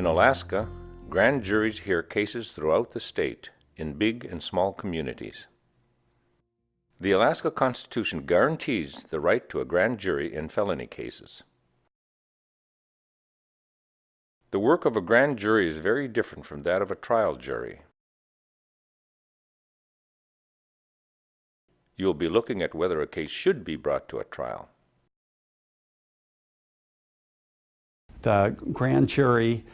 In Alaska, grand juries hear cases throughout the state in big and small communities. The Alaska Constitution guarantees the right to a grand jury in felony cases. The work of a grand jury is very different from that of a trial jury. You will be looking at whether a case should be brought to a trial. The grand jury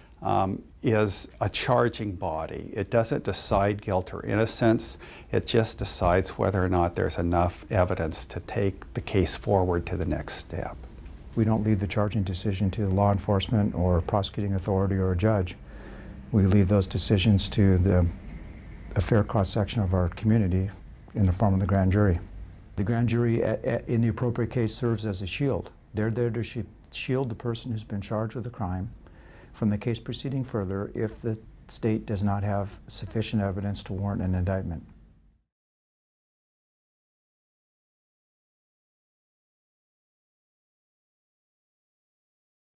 is a charging body. It doesn't decide guilt or innocence. It just decides whether or not there's enough evidence to take the case forward to the next step. We don't leave the charging decision to law enforcement or prosecuting authority or a judge. We leave those decisions to a fair cross-section of our community in the form of the grand jury. The grand jury in the appropriate case serves as a shield. They're there to shield the person who's been charged with a crime from the case proceeding further if the state does not have sufficient evidence to warrant an indictment.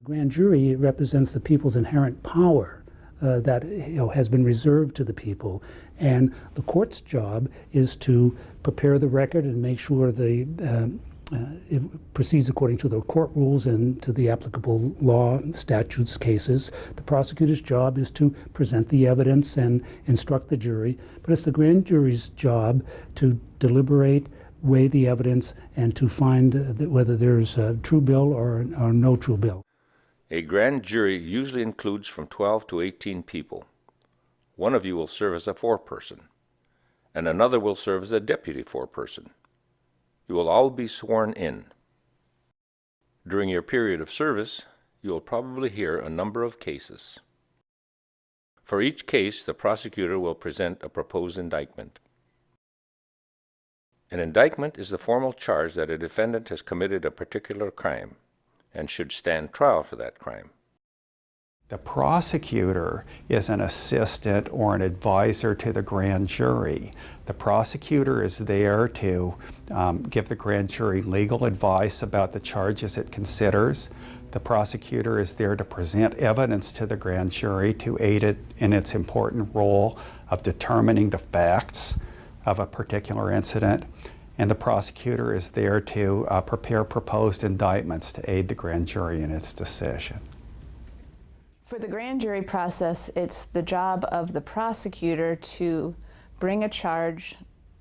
Grand jury represents the people's inherent power that has been reserved to the people, and the court's job is to prepare the record and make sure it proceeds according to the court rules and to the applicable law, statutes, cases. The prosecutor's job is to present the evidence and instruct the jury, but it's the grand jury's job to deliberate, weigh the evidence, and to find whether there's a true bill or no true bill. A grand jury usually includes from 12 to 18 people. One of you will serve as a foreperson, and another will serve as a deputy foreperson. You will all be sworn in. During your period of service, you will probably hear a number of cases. For each case, the prosecutor will present a proposed indictment. An indictment is the formal charge that a defendant has committed a particular crime and should stand trial for that crime. The prosecutor is an assistant or an advisor to the grand jury. The prosecutor is there to give the grand jury legal advice about the charges it considers. The prosecutor is there to present evidence to the grand jury to aid it in its important role of determining the facts of a particular incident. And the prosecutor is there to prepare proposed indictments to aid the grand jury in its decision. For the grand jury process, it's the job of the prosecutor to bring a charge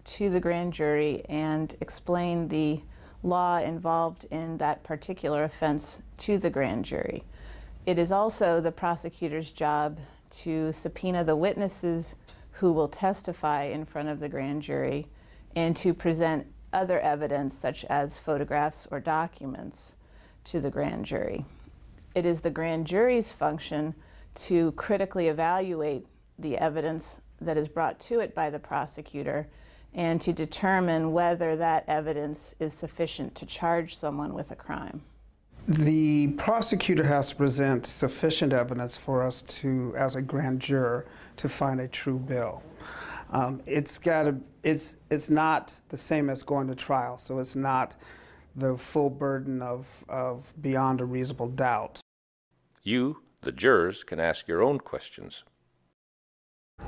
to the grand jury and explain the law involved in that particular offense to the grand jury. It is also the prosecutor's job to subpoena the witnesses who will testify in front of the grand jury and to present other evidence such as photographs or documents to the grand jury. It is the grand jury's function to critically evaluate the evidence that is brought to it by the prosecutor and to determine whether that evidence is sufficient to charge someone with a crime. The prosecutor has to present sufficient evidence for us to, as a grand juror, to find a true bill. It's not the same as going to trial, so it's not the full burden of beyond a reasonable doubt. You, the jurors, can ask your own questions.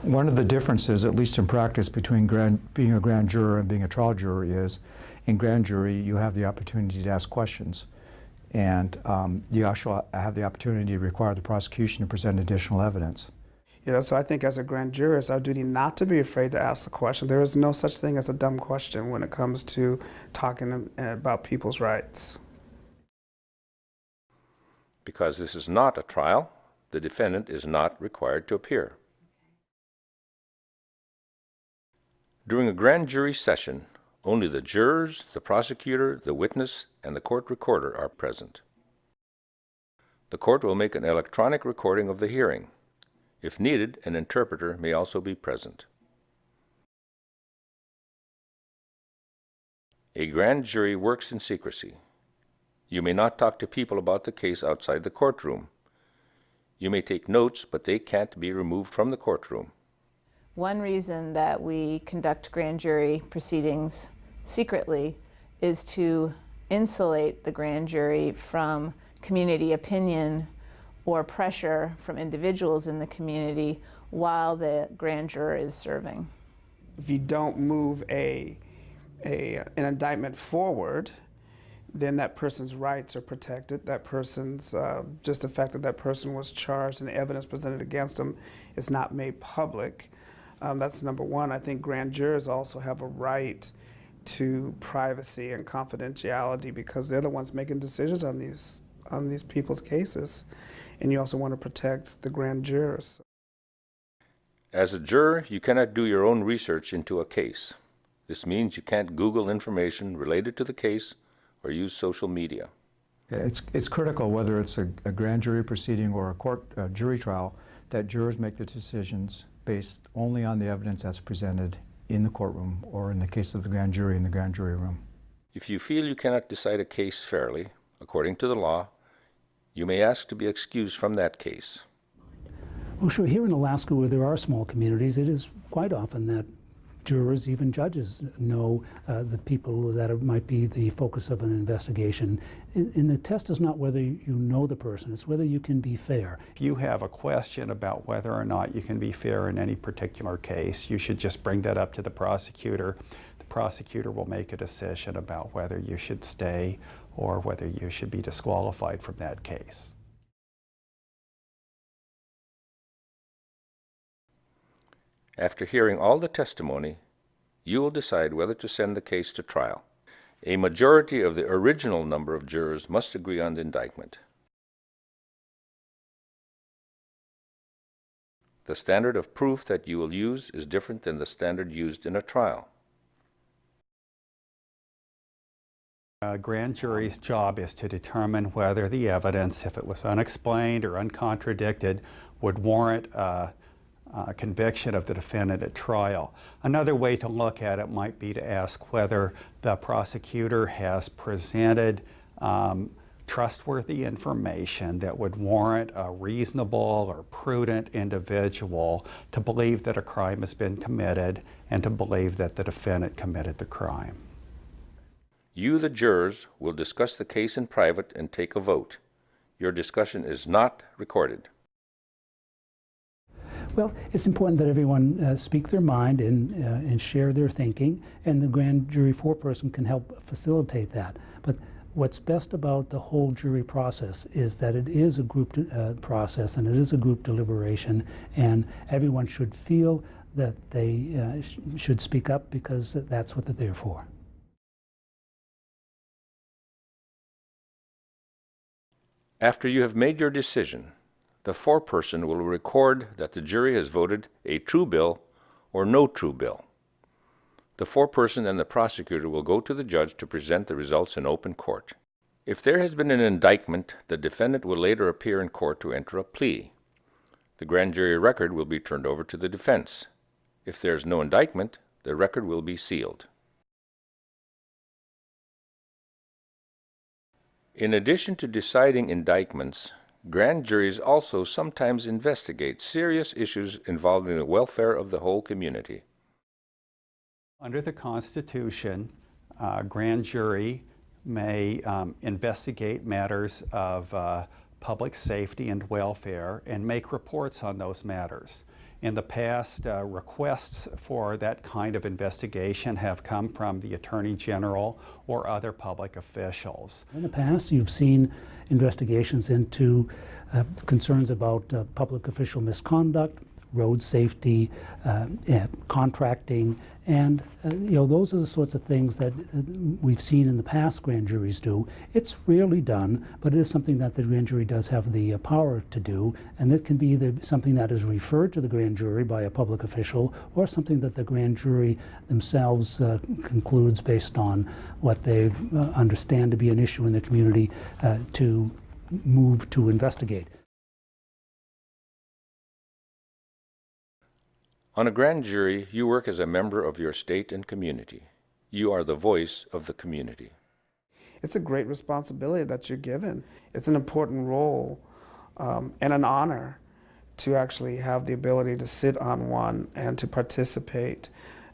One of the differences, at least in practice, between being a grand juror and being a trial juror is, in grand jury, you have the opportunity to ask questions. And you also have the opportunity to require the prosecution to present additional evidence. So I think as a grand juror, it's our duty not to be afraid to ask the question. There is no such thing as a dumb question when it comes to talking about people's rights. Because this is not a trial, the defendant is not required to appear. During a grand jury session, only the jurors, the prosecutor, the witness, and the court recorder are present. The court will make an electronic recording of the hearing. If needed, an interpreter may also be present. A grand jury works in secrecy. You may not talk to people about the case outside the courtroom. You may take notes, but they can't be removed from the courtroom. One reason that we conduct grand jury proceedings secretly is to insulate the grand jury from community opinion or pressure from individuals in the community while the grand juror is serving. If you don't move an indictment forward, then that person's rights are protected. That person's, just the fact that that person was charged and the evidence presented against them is not made public. That's number one. I think grand jurors also have a right to privacy and confidentiality because they're the ones making decisions on these people's cases. And you also want to protect the grand jurors. As a juror, you cannot do your own research into a case. This means you can't Google information related to the case or use social media. It's critical, whether it's a grand jury proceeding or a jury trial, that jurors make the decisions based only on the evidence that's presented in the courtroom or, in the case of the grand jury, in the grand jury room. If you feel you cannot decide a case fairly, according to the law, you may ask to be excused from that case. Well, sure, here in Alaska, where there are small communities, it is quite often that jurors, even judges, know the people that might be the focus of an investigation. And the test is not whether you know the person, it's whether you can be fair. If you have a question about whether or not you can be fair in any particular case, you should just bring that up to the prosecutor. The prosecutor will make a decision about whether you should stay or whether you should be disqualified from that case. After hearing all the testimony, you will decide whether to send the case to trial. A majority of the original number of jurors must agree on the indictment. The standard of proof that you will use is different than the standard used in a trial. A grand jury's job is to determine whether the evidence, if it was unexplained or uncontradicted, would warrant conviction of the defendant at trial. Another way to look at it might be to ask whether the prosecutor has presented trustworthy information that would warrant a reasonable or prudent individual to believe that a crime has been committed and to believe that the defendant committed the crime. You, the jurors, will discuss the case in private and take a vote. Your discussion is not recorded. Well, it's important that everyone speak their mind and share their thinking, and the grand jury foreperson can help facilitate that. But what's best about the whole jury process is that it is a group process and it is a group deliberation, and everyone should feel that they should speak up because that's what they're there for. After you have made your decision, the foreperson will record that the jury has voted a true bill or no true bill. The foreperson and the prosecutor will go to the judge to present the results in open court. If there has been an indictment, the defendant will later appear in court to enter a plea. The grand jury record will be turned over to the defense. If there is no indictment, the record will be sealed. In addition to deciding indictments, grand juries also sometimes investigate serious issues involving the welfare of the whole community. Under the Constitution, a grand jury may investigate matters of public safety and welfare and make reports on those matters. In the past, requests for that kind of investigation have come from the Attorney General or other public officials. In the past, you've seen investigations into concerns about public official misconduct, road safety, contracting, and those are the sorts of things that we've seen in the past grand juries do. It's rarely done, but it is something that the grand jury does have the power to do, and it can be either something that is referred to the grand jury by a public official or something that the grand jury themselves concludes based on what they understand to be an issue in the community to move to investigate. On a grand jury, you work as a member of your state and community. You are the voice of the community. It's a great responsibility that you're given. It's an important role and an honor to actually have the ability to sit on one and to participate.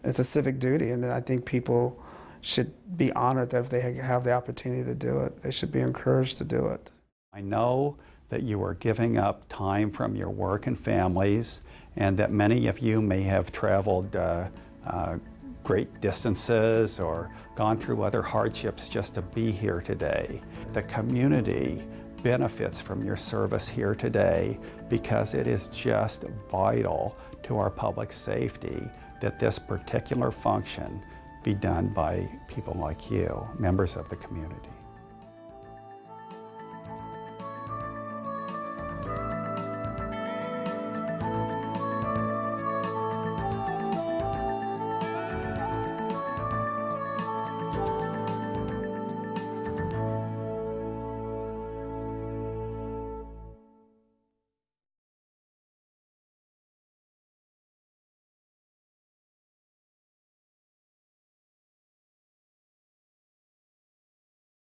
It's a civic duty, and I think people should be honored that if they have the opportunity to do it, they should be encouraged to do it. I know that you are giving up time from your work and families, and that many of you may have traveled great distances or gone through other hardships just to be here today. The community benefits from your service here today because it is just vital to our public safety that this particular function be done by people like you, members of the community.